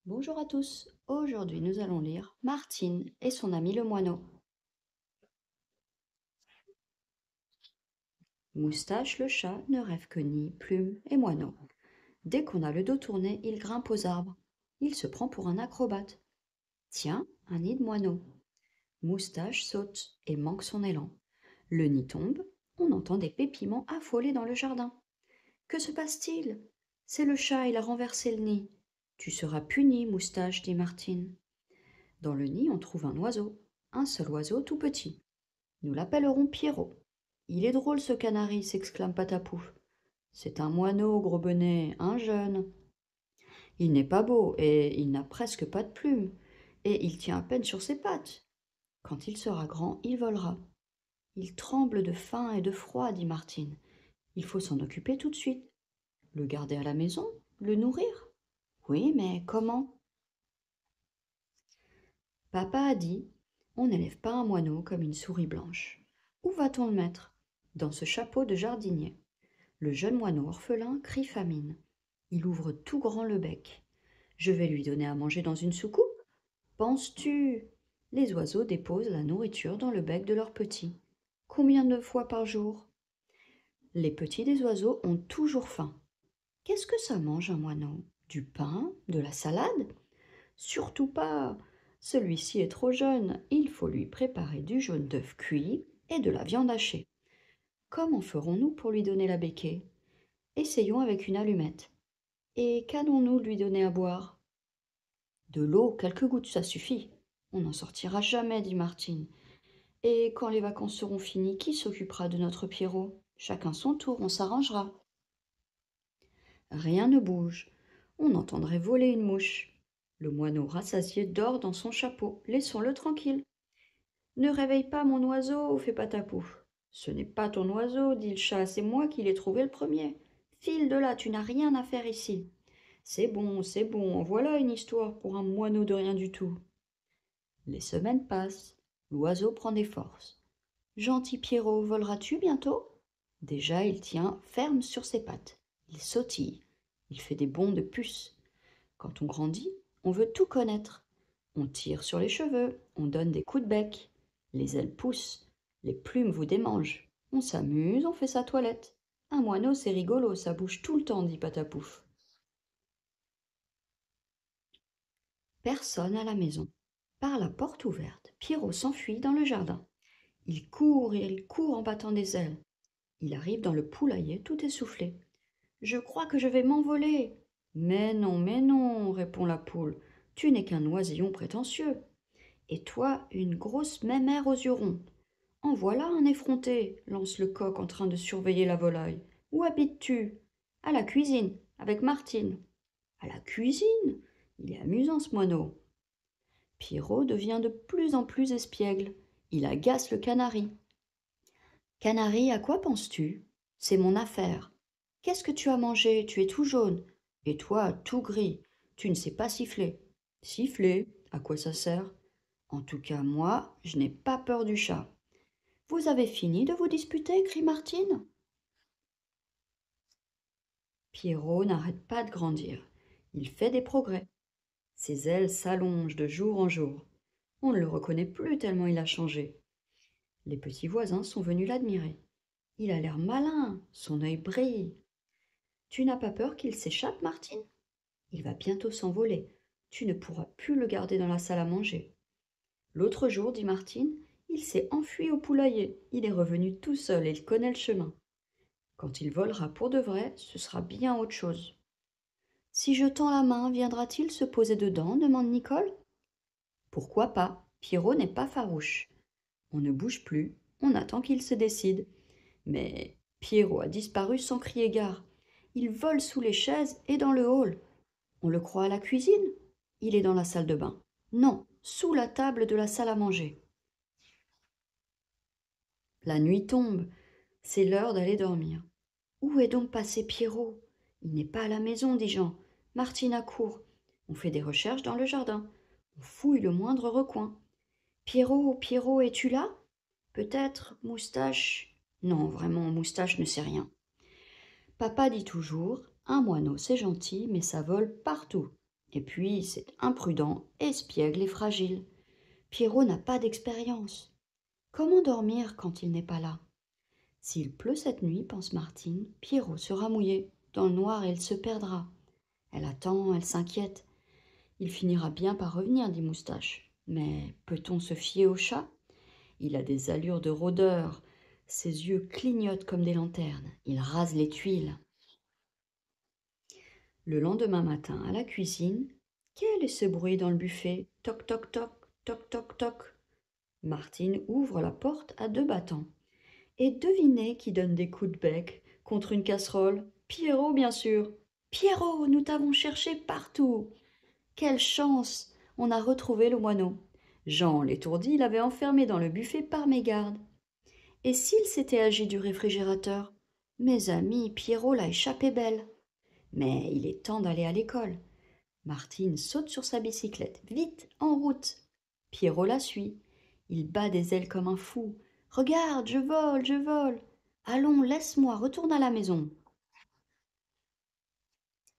Bonjour à tous, aujourd'hui nous allons lire Martine et son ami le moineau. Moustache le chat ne rêve que nid, plume et moineau. Dès qu'on a le dos tourné, il grimpe aux arbres. Il se prend pour un acrobate. Tiens, un nid de moineau. Moustache saute et manque son élan. Le nid tombe, on entend des pépiments affolés dans le jardin. Que se passe-t-il? C'est le chat, il a renversé le nid. Tu seras puni, Moustache, dit Martine. Dans le nid, on trouve un seul oiseau tout petit. Nous l'appellerons Pierrot. Il est drôle ce canari, s'exclame Patapouf. C'est un moineau, gros bonnet, un jeune. Il n'est pas beau, et il n'a presque pas de plumes, et il tient à peine sur ses pattes. Quand il sera grand, il volera. Il tremble de faim et de froid, dit Martine. Il faut s'en occuper tout de suite. Le garder à la maison, le nourrir. Oui, mais comment? Papa a dit, on n'élève pas un moineau comme une souris blanche. Où va-t-on le mettre? Dans ce chapeau de jardinier. Le jeune moineau orphelin crie famine. Il ouvre tout grand le bec. Je vais lui donner à manger dans une soucoupe? Penses-tu? Les oiseaux déposent la nourriture dans le bec de leurs petits. Combien de fois par jour? Les petits des oiseaux ont toujours faim. Qu'est-ce que ça mange un moineau? Du pain? De la salade? Surtout pas. Celui-ci est trop jeune. Il faut lui préparer du jaune d'œuf cuit et de la viande hachée. Comment ferons-nous pour lui donner la béquée? Essayons avec une allumette. Et qu'allons-nous lui donner à boire? De l'eau, quelques gouttes, ça suffit. On n'en sortira jamais, dit Martine. Et quand les vacances seront finies, qui s'occupera de notre Pierrot? Chacun son tour, on s'arrangera. Rien ne bouge. On entendrait voler une mouche. Le moineau rassasié dort dans son chapeau. Laissons-le tranquille. Ne réveille pas mon oiseau, fait Patapouf. Ce n'est pas ton oiseau, dit le chat, c'est moi qui l'ai trouvé le premier. File de là, tu n'as rien à faire ici. C'est bon, en voilà une histoire pour un moineau de rien du tout. Les semaines passent, l'oiseau prend des forces. Gentil Pierrot, voleras-tu bientôt? Déjà il tient ferme sur ses pattes. Il sautille, il fait des bonds de puce. Quand on grandit, on veut tout connaître. On tire sur les cheveux, on donne des coups de bec. Les ailes poussent, les plumes vous démangent. On s'amuse, on fait sa toilette. Un moineau, c'est rigolo, ça bouge tout le temps, dit Patapouf. Personne à la maison. Par la porte ouverte, Pierrot s'enfuit dans le jardin. Il court et il court en battant des ailes. Il arrive dans le poulailler tout essoufflé. Je crois que je vais m'envoler. Mais non, répond la poule. Tu n'es qu'un oisillon prétentieux. Et toi, une grosse mémère aux yeux ronds. En voilà un effronté, lance le coq en train de surveiller la volaille. Où habites-tu? À la cuisine, avec Martine. À la cuisine? Il est amusant ce moineau. Pierrot devient de plus en plus espiègle. Il agace le canari. Canari, à quoi penses-tu? C'est mon affaire. Qu'est-ce que tu as mangé? Tu es tout jaune. Et toi, tout gris. Tu ne sais pas siffler. Siffler? À quoi ça sert? En tout cas, moi, je n'ai pas peur du chat. Vous avez fini de vous disputer? Crie Martine. Pierrot n'arrête pas de grandir. Il fait des progrès. Ses ailes s'allongent de jour en jour. On ne le reconnaît plus tellement il a changé. Les petits voisins sont venus l'admirer. Il a l'air malin, son œil brille. Tu n'as pas peur qu'il s'échappe, Martine? Il va bientôt s'envoler. Tu ne pourras plus le garder dans la salle à manger. L'autre jour, dit Martine, il s'est enfui au poulailler. Il est revenu tout seul et il connaît le chemin. Quand il volera pour de vrai, ce sera bien autre chose. Si je tends la main, viendra-t-il se poser dedans? Demande Nicole. Pourquoi pas? Pierrot n'est pas farouche. On ne bouge plus, on attend qu'il se décide. Mais Pierrot a disparu sans crier gare. Il vole sous les chaises et dans le hall. On le croit à la cuisine? Il est dans la salle de bain. Non, sous la table de la salle à manger. La nuit tombe. C'est l'heure d'aller dormir. Où est donc passé Pierrot? Il n'est pas à la maison, dit Jean. Martine accourt. On fait des recherches dans le jardin. On fouille le moindre recoin. Pierrot, Pierrot, es-tu là? Peut-être, Moustache. Non, vraiment, Moustache ne sait rien. Papa dit toujours, un moineau c'est gentil, mais ça vole partout. Et puis, c'est imprudent, espiègle et fragile. Pierrot n'a pas d'expérience. Comment dormir quand il n'est pas là? S'il pleut cette nuit, pense Martine, Pierrot sera mouillé. Dans le noir, il se perdra. Elle attend, elle s'inquiète. Il finira bien par revenir, dit Moustache. Mais peut-on se fier au chat? Il a des allures de rôdeur. Ses yeux clignotent comme des lanternes. Il rase les tuiles. Le lendemain matin, à la cuisine, quel est ce bruit dans le buffet? Toc toc toc, toc toc toc. Martine ouvre la porte à deux battants. Et devinez qui donne des coups de bec contre une casserole? Pierrot, bien sûr. Pierrot, nous t'avons cherché partout. Quelle chance! On a retrouvé le moineau. Jean, l'étourdi, l'avait enfermé dans le buffet par mégarde. Et s'il s'était agi du réfrigérateur? Mes amis, Pierrot l'a échappé belle. Mais il est temps d'aller à l'école. Martine saute sur sa bicyclette. Vite, en route. Pierrot la suit. Il bat des ailes comme un fou. Regarde, je vole, je vole. Allons, laisse-moi, retourne à la maison.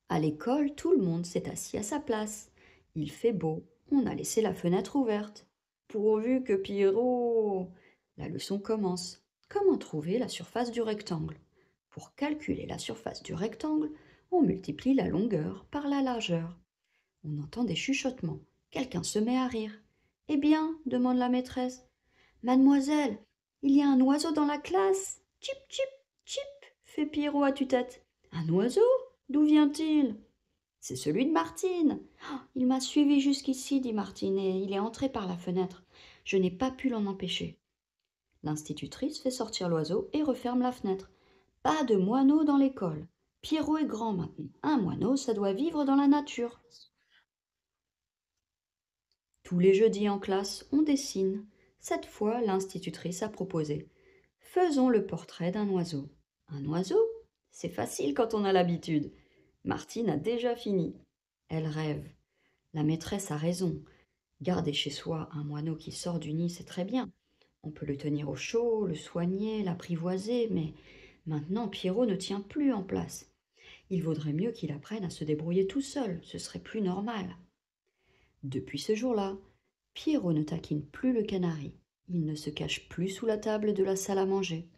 À l'école, tout le monde s'est assis à sa place. Il fait beau, on a laissé la fenêtre ouverte. Pourvu que Pierrot... La leçon commence. Comment trouver la surface du rectangle? Pour calculer la surface du rectangle, on multiplie la longueur par la largeur. On entend des chuchotements. Quelqu'un se met à rire. Eh bien, demande la maîtresse. Mademoiselle, il y a un oiseau dans la classe. Chip, chip, chip, fait Pierrot à tue-tête. Un oiseau? D'où vient-il? C'est celui de Martine. Ah, il m'a suivi jusqu'ici, dit Martine, et il est entré par la fenêtre. Je n'ai pas pu l'en empêcher. L'institutrice fait sortir l'oiseau et referme la fenêtre. Pas de moineau dans l'école. Pierrot est grand maintenant. Un moineau, ça doit vivre dans la nature. Tous les jeudis en classe, on dessine. Cette fois, l'institutrice a proposé. Faisons le portrait d'un oiseau. Un oiseau? C'est facile quand on a l'habitude. Martine a déjà fini. Elle rêve. La maîtresse a raison. Garder chez soi un moineau qui sort du nid, c'est très bien. On peut le tenir au chaud, le soigner, l'apprivoiser, mais maintenant Pierrot ne tient plus en place. Il vaudrait mieux qu'il apprenne à se débrouiller tout seul, ce serait plus normal. Depuis ce jour-là, Pierrot ne taquine plus le canari. Il ne se cache plus sous la table de la salle à manger.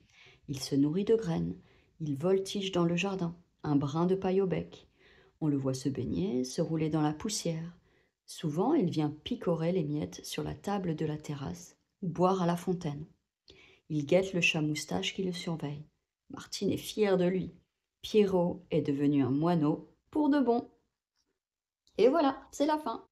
Il se nourrit de graines. Il voltige dans le jardin, un brin de paille au bec. On le voit se baigner, se rouler dans la poussière. Souvent, il vient picorer les miettes sur la table de la terrasse ou boire à la fontaine. Il guette le chat Moustache qui le surveille. Martine est fière de lui. Pierrot est devenu un moineau pour de bon. Et voilà, c'est la fin.